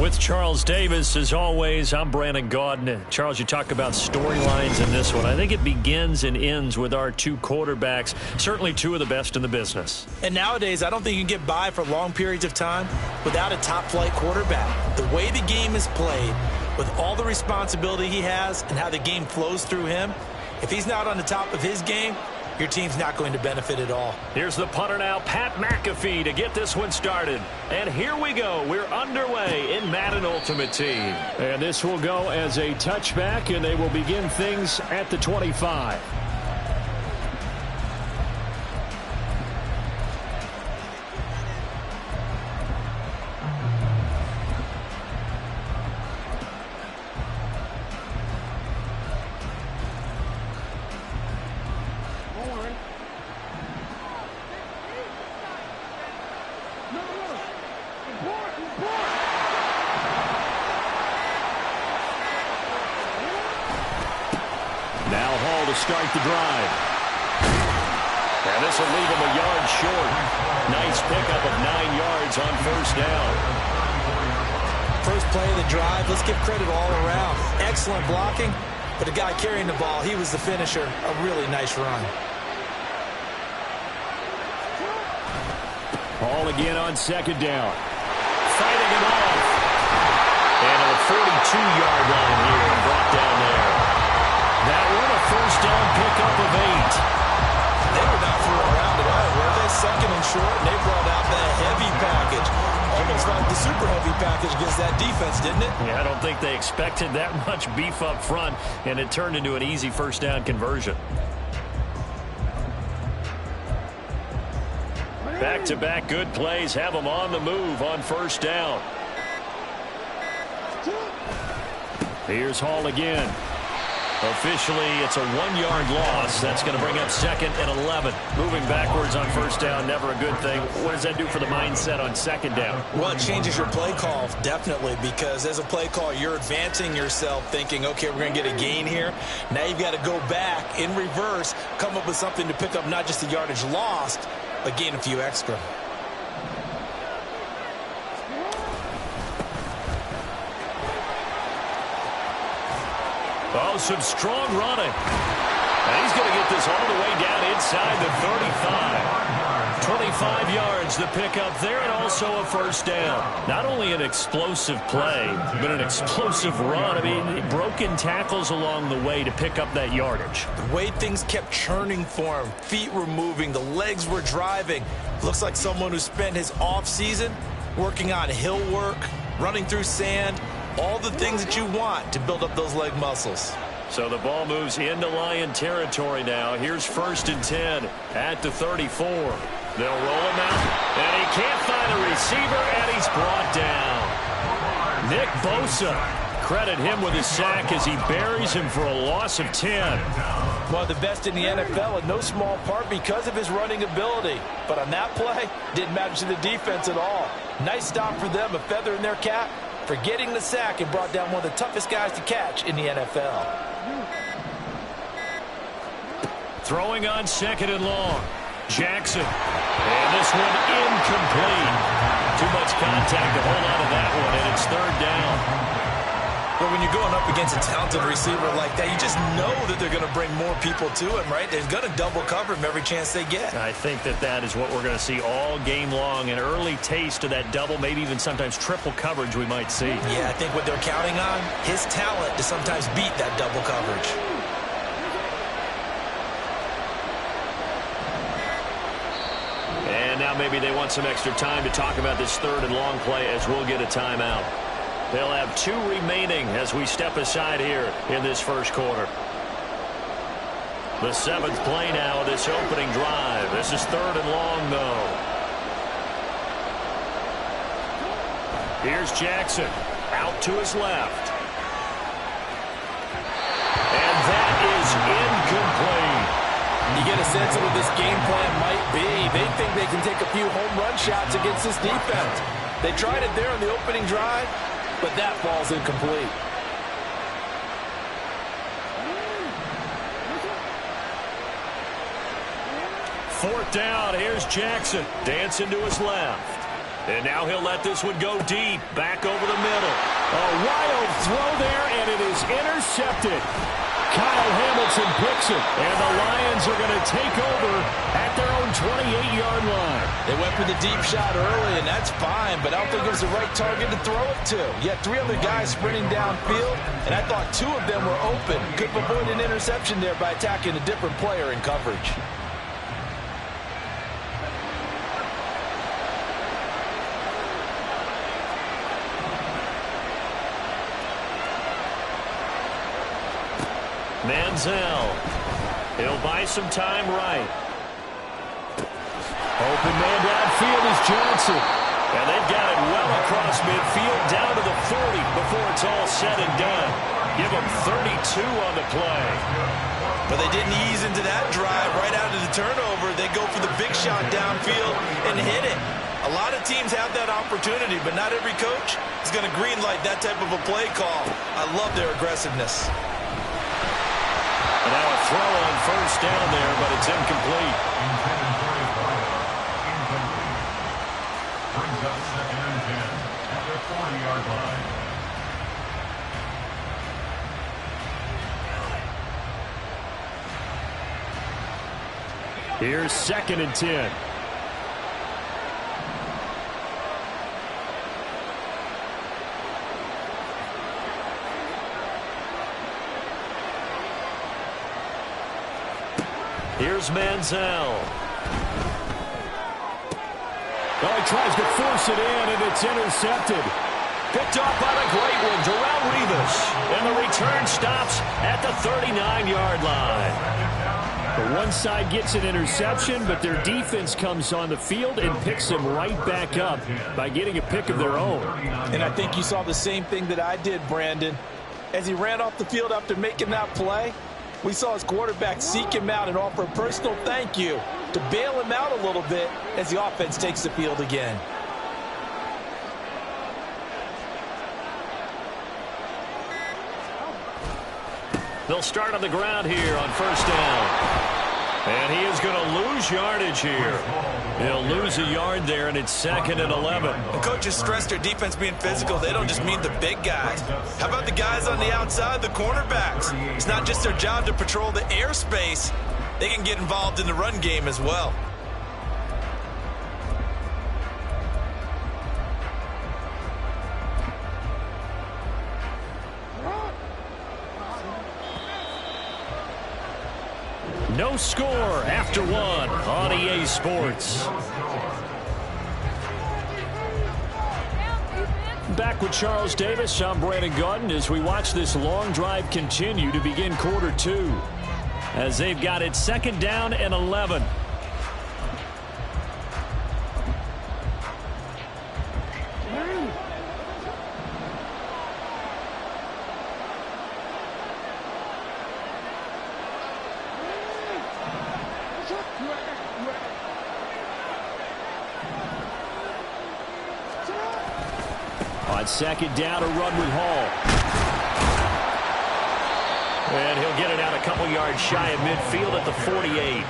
With Charles Davis, as always, I'm Brandon Gaudin. Charles, you talk about storylines in this one. I think it begins and ends with our two quarterbacks, certainly two of the best in the business. And nowadays, I don't think you can get by for long periods of time without a top-flight quarterback. The way the game is played, with all the responsibility he has and how the game flows through him, if he's not on the top of his game, your team's not going to benefit at all. Here's the punter now, Pat McAfee, to get this one started. And here we go. We're underway in Madden Ultimate Team. And this will go as a touchback, and they will begin things at the 25. Start the drive. And this will leave him a yard short. Nice pickup of 9 yards on first down. First play of the drive, let's give credit all around. Excellent blocking, but the guy carrying the ball, he was the finisher. A really nice run. Ball again on second down. Fighting it off. And a 42-yard line here and brought down there. That one a first down pickup of 8. They were not throwing around at all, were they? Second and short, and they brought out that heavy package. Almost like the super heavy package against that defense, didn't it? Yeah, I don't think they expected that much beef up front, and it turned into an easy first down conversion. Back-to-back good plays have them on the move on first down. Here's Hall again. Officially, it's a 1-yard loss. That's going to bring up second and 11. Moving backwards on first down, never a good thing. What does that do for the mindset on second down? Well, it changes your play call, definitely, because as a play call, you're advancing yourself thinking, okay, we're going to get a gain here. Now you've got to go back in reverse, come up with something to pick up not just the yardage lost, but gain a few extra. Oh, some strong running. And he's going to get this all the way down inside the 35. 25 yards to pick up there, and also a first down. Not only an explosive play, but an explosive run. I mean, broken tackles along the way to pick up that yardage. The way things kept churning for him, feet were moving, the legs were driving. Looks like someone who spent his offseason working on hill work, running through sand, all the things that you want to build up those leg muscles. So the ball moves into Lion territory now. Here's first and 10 at the 34. They'll roll him out, and he can't find a receiver, and he's brought down. Nick Bosa, credit him with his sack as he buries him for a loss of 10. One of the best in the NFL, in no small part because of his running ability. But on that play, didn't matter to the defense at all. Nice stop for them, a feather in their cap for getting the sack and brought down one of the toughest guys to catch in the NFL. Throwing on second and long. Jackson. And this one incomplete. Too much contact to hold on to that one, and it's third down. But when you're going up against a talented receiver like that, you just know that they're going to bring more people to him, right? They're going to double cover him every chance they get. I think that is what we're going to see all game long. An early taste of that double, maybe even sometimes triple coverage we might see. Yeah, I think what they're counting on, his talent to sometimes beat that double coverage. And now maybe they want some extra time to talk about this third and long play as we'll get a timeout. They'll have 2 remaining as we step aside here in this first quarter. The 7th play now of this opening drive. This is third and long, though. Here's Jackson out to his left. And that is incomplete. You get a sense of what this game plan might be. They think they can take a few home run shots against this defense. They tried it there on the opening drive, but that falls incomplete. Fourth down, here's Jackson. Dancing to his left. And now he'll let this one go deep, back over the middle. A wild throw there, and it is intercepted. Kyle Hamilton picks it, and the Lions are going to take over at their own 28-yard line. They went for the deep shot early, and that's fine, but I don't think it was the right target to throw it to. You had 3 other guys sprinting downfield, and I thought 2 of them were open. Could have avoided an interception there by attacking a different player in coverage. Manziel. He'll buy some time right. Open man downfield is Johnson. And they've got it well across midfield down to the 40 before it's all said and done. Give them 32 on the play. But they didn't ease into that drive right out of the turnover. They go for the big shot downfield and hit it. A lot of teams have that opportunity, but not every coach is going to greenlight that type of a play call. I love their aggressiveness. And now a throw on first down there, but it's incomplete. Brings up 2nd and 10 at the 40-yard line. Here's 2nd and 10. Here's Manziel. Oh, he tries to force it in, and it's intercepted. Picked off by the great one, Darrelle Revis. And the return stops at the 39-yard line. The one side gets an interception, but their defense comes on the field and picks them right back up by getting a pick of their own. And I think you saw the same thing that I did, Brandon. As he ran off the field after making that play, we saw his quarterback seek him out and offer a personal thank you to bail him out a little bit as the offense takes the field again. They'll start on the ground here on first down. And he is going to lose yardage here. He'll lose a yard there, and it's 2nd and 11. The coaches stress their defense being physical. They don't just mean the big guys. How about the guys on the outside, the cornerbacks? It's not just their job to patrol the airspace. They can get involved in the run game as well. No score after 1 on EA Sports. Back with Charles Davis, I'm Brandon Gaudin as we watch this long drive continue to begin quarter 2. As they've got it 2nd down and 11. On 2nd down, a run with Hall. And he'll get it out a couple yards shy of midfield at the 48.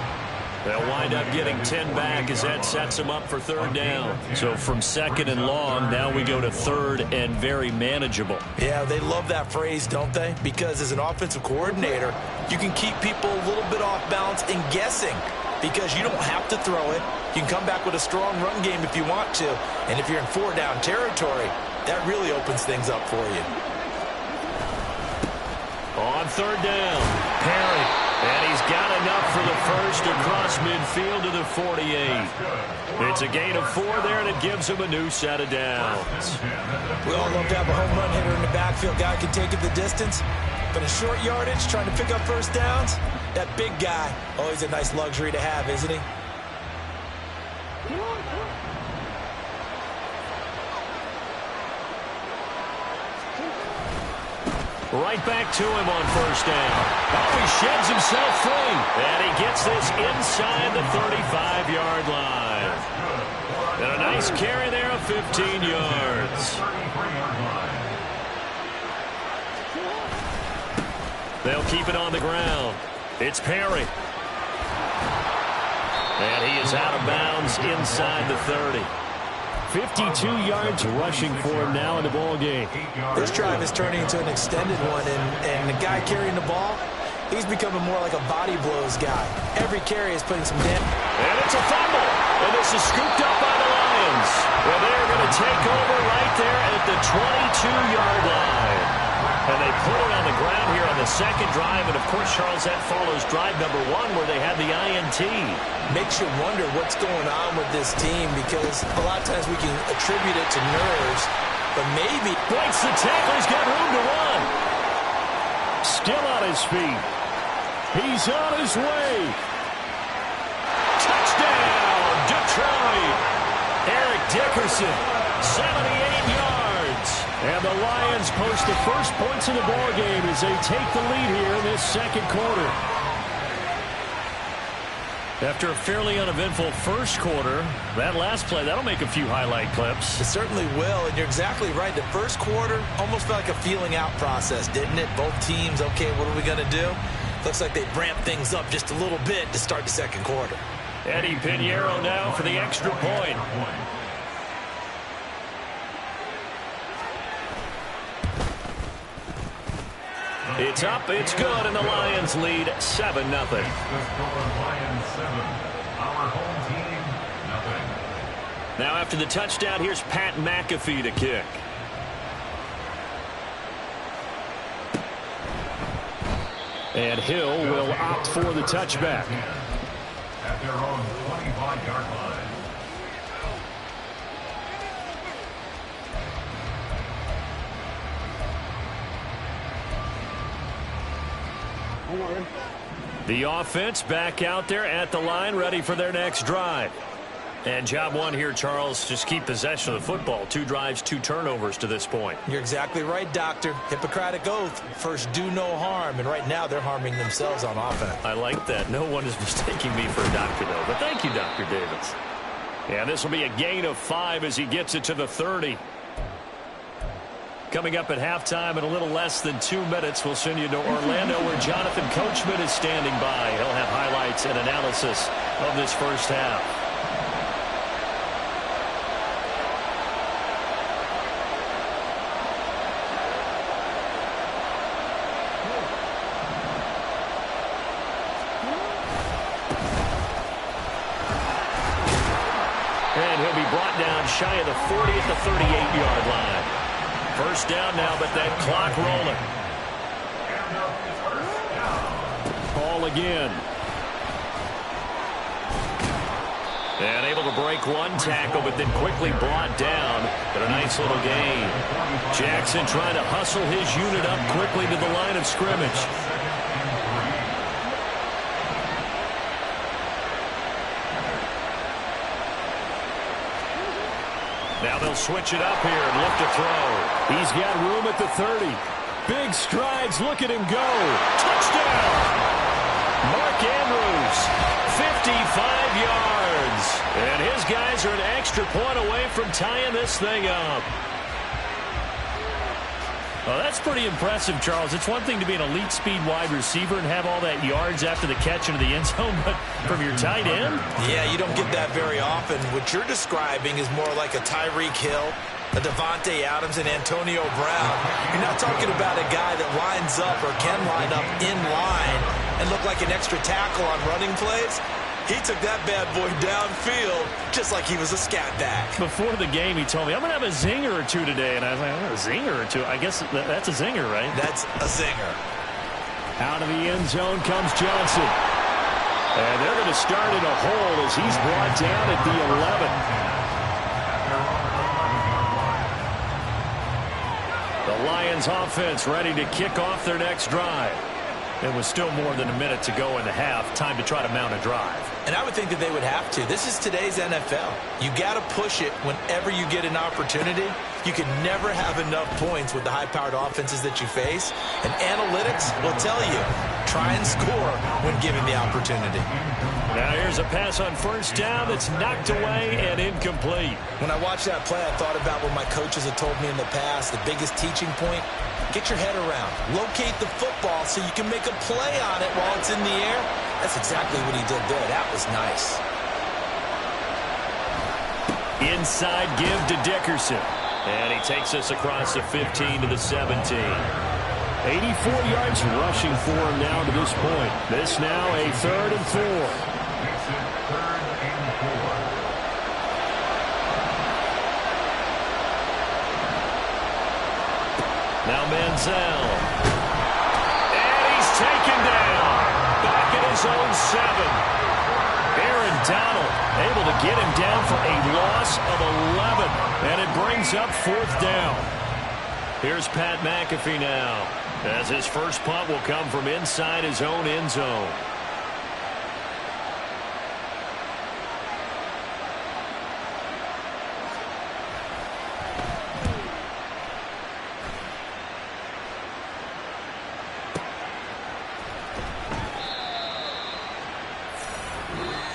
They'll wind up getting 10 back as that sets them up for 3rd down. So from 2nd and long, now we go to 3rd and very manageable. Yeah, they love that phrase, don't they? Because as an offensive coordinator, you can keep people a little bit off balance and guessing because you don't have to throw it. You can come back with a strong run game if you want to. And if you're in 4-down territory, that really opens things up for you. On 3rd down, Perry. And he's got enough for the first across midfield to the 48. It's a gain of 4 there, and it gives him a new set of downs. We all love to have a home run hitter in the backfield. Guy can take it the distance. But a short yardage, trying to pick up first downs, that big guy, always a nice luxury to have, isn't he? Right back to him on first down. Oh, he sheds himself free. And he gets this inside the 35-yard line. And a nice carry there of 15 yards. They'll keep it on the ground. It's Perry. And he is out of bounds inside the 30. 52 yards rushing for him now in the ball game. This drive is turning into an extended one, and the guy carrying the ball, he's becoming more like a body blows guy. Every carry is putting some damage. And it's a fumble. And this is scooped up by the Lions. And they're going to take over right there at the 22-yard line. And they put it on the ground here on the second drive. And, of course, Charles, that follows drive number 1 where they had the INT. Makes you wonder what's going on with this team, because a lot of times we can attribute it to nerves, but maybe. Breaks the tackle. He's got room to run. Still on his feet. He's on his way. Touchdown, Detroit. Eric Dickerson, 78 yards. And the Lions post the first points in the ball game as they take the lead here in this second quarter. After a fairly uneventful first quarter, that last play, that'll make a few highlight clips. It certainly will, and you're exactly right. The first quarter almost felt like a feeling out process, didn't it? Both teams, okay, what are we going to do? Looks like they ramped things up just a little bit to start the second quarter. Eddie Pinheiro now for the extra point. It's up, it's good, and the Lions lead 7-0. Now after the touchdown, here's Pat McAfee to kick. And Hill will opt for the touchback. At their own 25-yard line. The offense back out there at the line, ready for their next drive. And job 1 here, Charles, just keep possession of the football. 2 drives, 2 turnovers to this point. You're exactly right, Doctor. Hippocratic oath. First, do no harm. And right now, they're harming themselves on offense. I like that. No one is mistaking me for a doctor, though. But thank you, Dr. Davis. Yeah, this will be a gain of 5 as he gets it to the 30. Coming up at halftime in a little less than 2 minutes, we'll send you to Orlando where Jonathan Coachman is standing by. He'll have highlights and analysis of this first half. And he'll be brought down shy of the 40 at the 38-yard line. First down now, but that clock rolling. Ball again. And able to break one tackle, but then quickly brought down. But a nice little gain. Jackson trying to hustle his unit up quickly to the line of scrimmage. Now they'll switch it up here and look to throw. He's got room at the 30. Big strides. Look at him go. Touchdown! Mark Andrews, 55 yards. And his guys are an extra point away from tying this thing up. Well, that's pretty impressive, Charles. It's one thing to be an elite speed wide receiver and have all that yards after the catch into the end zone, but from your tight end? Yeah, you don't get that very often. What you're describing is more like a Tyreek Hill, a Devontae Adams, and Antonio Brown. You're not talking about a guy that lines up or can line up in line and look like an extra tackle on running plays. He took that bad boy downfield just like he was a scat back. Before the game, he told me, I'm going to have a zinger or 2 today. And I was like, oh, a zinger or 2? I guess that's a zinger, right? That's a zinger. Out of the end zone comes Johnson. And they're going to start in a hole as he's brought down at the 11. The Lions offense ready to kick off their next drive. It was still more than a minute to go in the half. Time to try to mount a drive. And I would think that they would have to. This is today's NFL. You got to push it whenever you get an opportunity. You can never have enough points with the high-powered offenses that you face. And analytics will tell you, try and score when given the opportunity. Now here's a pass on first down that's knocked away and incomplete. When I watched that play, I thought about what my coaches had told me in the past. The biggest teaching point, get your head around. Locate the football so you can make a play on it while it's in the air. That's exactly what he did there. That was nice. Inside give to Dickerson. And he takes us across the 15 to the 17. 84 yards rushing for him now to this point. This now a 3rd and 4. Makes it 3rd and 4. Now Manziel. And he's taken down. Back at his own 7. Aaron Donald able to get him down for a loss of 11. And it brings up 4th down. Here's Pat McAfee now, as his first punt will come from inside his own end zone.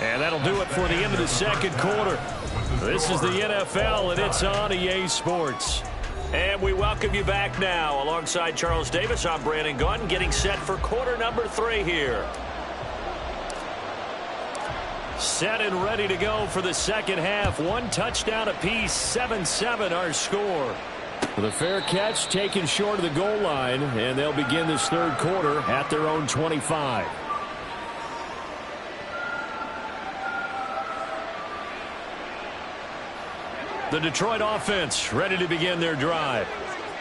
And that'll do it for the end of the second quarter. This is the NFL, and it's on EA Sports. And we welcome you back now. Alongside Charles Davis, I'm Brandon Gunn, getting set for quarter number 3 here. Set and ready to go for the second half. 1 touchdown apiece, 7-7 our score. With a fair catch taken short of the goal line, and they'll begin this third quarter at their own 25. The Detroit offense ready to begin their drive.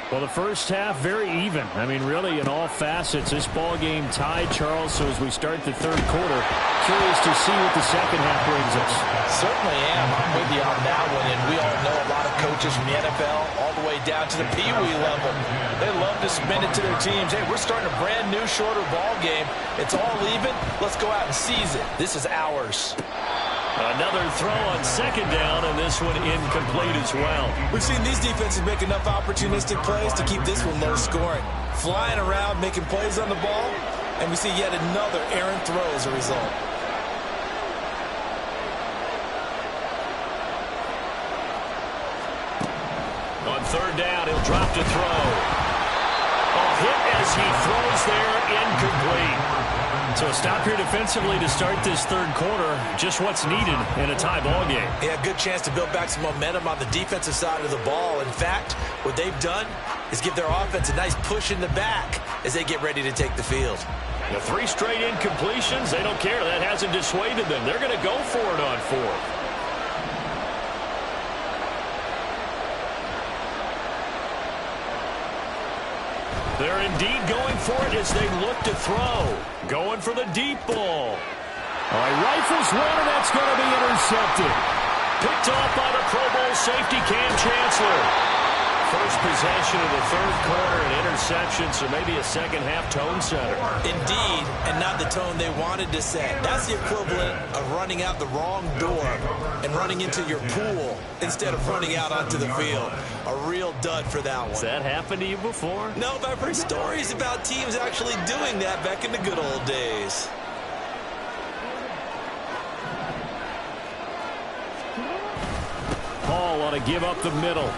Well, the first half very even. I mean, really in all facets, this ball game tied, Charles. So as we start the third quarter, curious to see what the second half brings us. Certainly am. I'm with you on that one. And we all know a lot of coaches from the NFL all the way down to the Pee Wee level. They love to spin it to their teams. Hey, we're starting a brand new, shorter ball game. It's all even. Let's go out and seize it. This is ours. Another throw on second down, and this one incomplete as well. We've seen these defenses make enough opportunistic plays to keep this one low scoring. Flying around, making plays on the ball, and we see yet another errant throw as a result. On third down, he'll drop to throw. A hit as he throws there, incomplete. So a stop here defensively to start this third quarter. Just what's needed in a tie ball game. Yeah, good chance to build back some momentum on the defensive side of the ball. In fact, what they've done is give their offense a nice push in the back as they get ready to take the field. The 3 straight incompletions, they don't care. That hasn't dissuaded them. They're going to go for it on 4th. They're indeed going for it as they look to throw. Going for the deep ball. All right, rifles one, and that's going to be intercepted. Picked off by the Pro Bowl safety, Cam Chancellor. First possession of the third quarter, an interception, so maybe a second-half tone setter. Indeed, and not the tone they wanted to set. That's the equivalent of running out the wrong door and running into your pool instead of running out onto the field. A real dud for that one. Has that happened to you before? No, but I've heard stories about teams actually doing that back in the good old days. Paul on a give up the middle.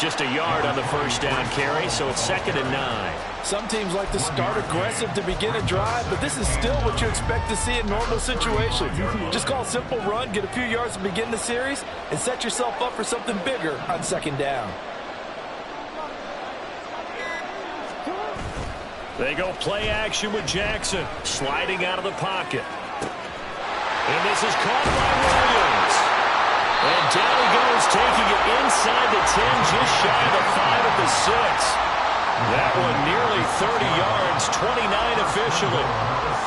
Just a yard on the first down carry, so it's 2nd and 9. Some teams like to start aggressive to begin a drive, but this is still what you expect to see in normal situations. Just call a simple run, get a few yards to begin the series, and set yourself up for something bigger on 2nd down. They go play action with Jackson, sliding out of the pocket. And this is caught by Williams. And down he goes, taking it inside the 10, just shy of the 5 at the 6. That one nearly 30 yards, 29 officially.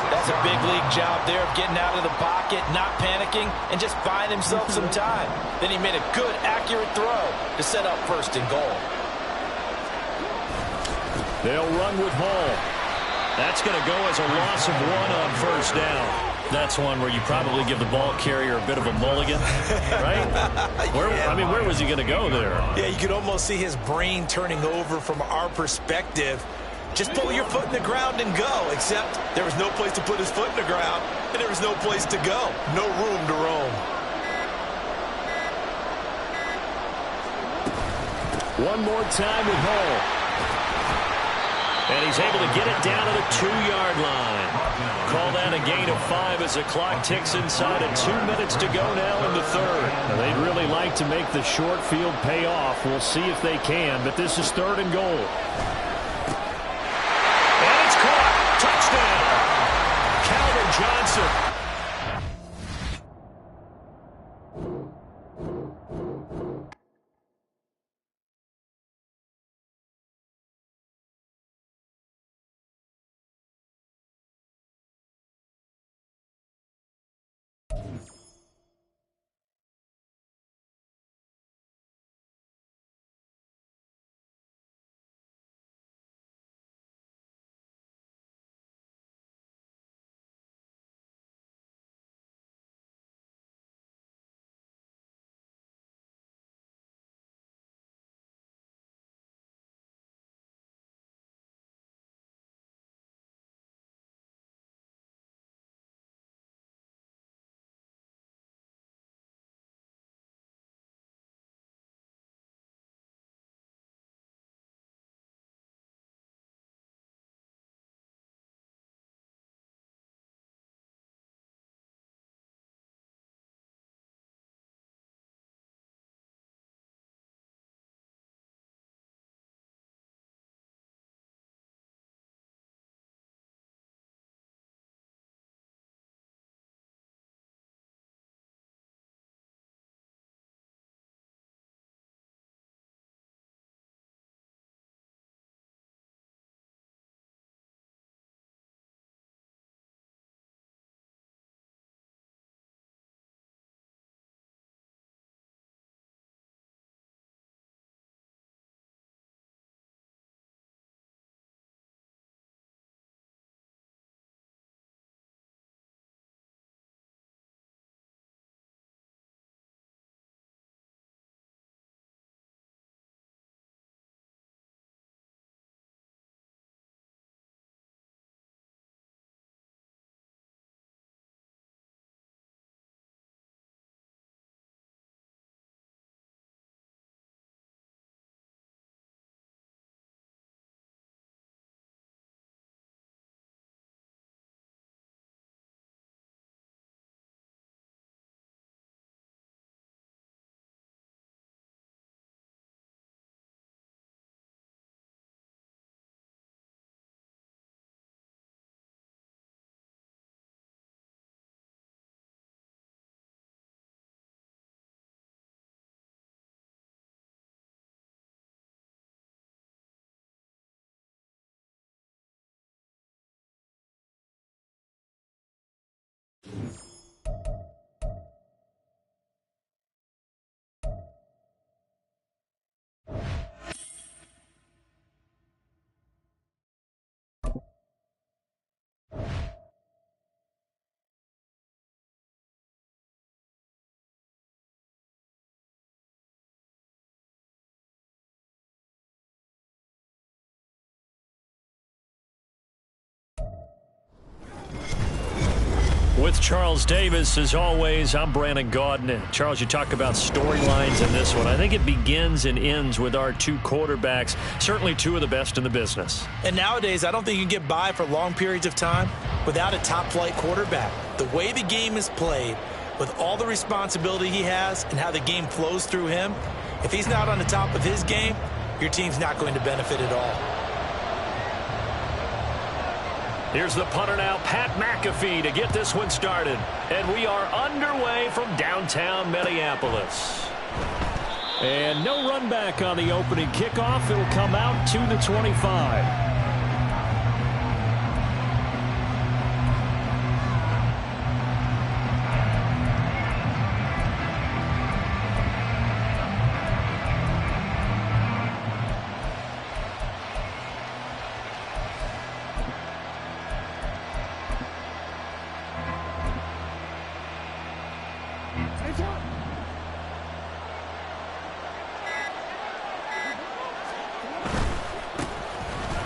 That's a big league job there of getting out of the pocket, not panicking, and just buying himself some time. Then he made a good, accurate throw to set up 1st and goal. They'll run with Hall. That's going to go as a loss of 1 on 1st down. That's one where you probably give the ball carrier a bit of a mulligan, right? Where was he going to go there? Yeah, you could almost see his brain turning over from our perspective. Just pull your foot in the ground and go, except there was no place to put his foot in the ground, and there was no place to go. No room to roam. One more time with Hall. And he's able to get it down to the 2-yard line. Call that a gain of 5 as the clock ticks inside of 2 minutes to go now in the third. Now, they'd really like to make the short field pay off. We'll see if they can, but this is 3rd and goal. And it's caught. Touchdown. Calvin Johnson. With Charles Davis, as always, I'm Brandon Gaudin. Charles, you talk about storylines in this one. I think it begins and ends with our 2 quarterbacks, certainly 2 of the best in the business. And nowadays, I don't think you can get by for long periods of time without a top-flight quarterback. The way the game is played, with all the responsibility he has and how the game flows through him, if he's not on the top of his game, your team's not going to benefit at all. Here's the punter now, Pat McAfee, to get this one started. And we are underway from downtown Minneapolis. And no run back on the opening kickoff. It'll come out to the 25.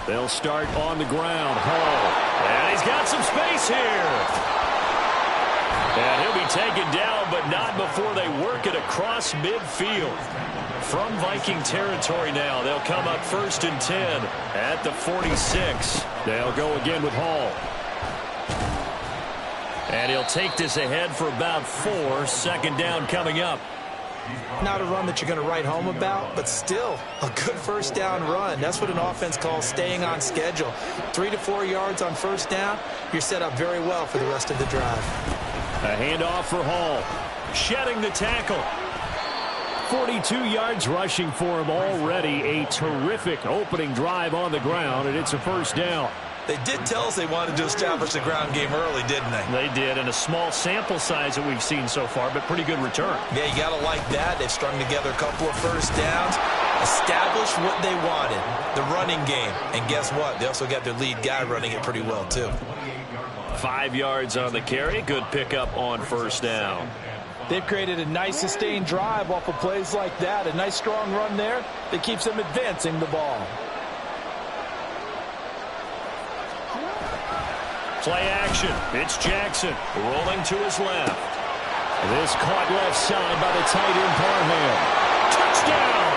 They'll start on the ground. Hall. And he's got some space here. And he'll be taken down, but not before they work it across midfield. From Viking territory now, they'll come up 1st and 10 at the 46. They'll go again with Hall. And he'll take this ahead for about 4. 2nd down coming up. Not a run that you're going to write home about, but still a good 1st down run. That's what an offense calls staying on schedule. 3 to 4 yards on 1st down, you're set up very well for the rest of the drive. A handoff for Hall. Shedding the tackle. 42 yards rushing for him already. A terrific opening drive on the ground, and it's a 1st down. They did tell us they wanted to establish the ground game early, didn't they? They did, and a small sample size that we've seen so far, but pretty good return. Yeah, you got to like that. They've strung together a couple of 1st downs, established what they wanted, the running game. And guess what? They also got their lead guy running it pretty well, too. 5 yards on the carry. Good pickup on 1st down. They've created a nice sustained drive off of plays like that. A nice strong run there that keeps them advancing the ball. Play action. It's Jackson rolling to his left. This caught left side by the tight end Parham. Touchdown!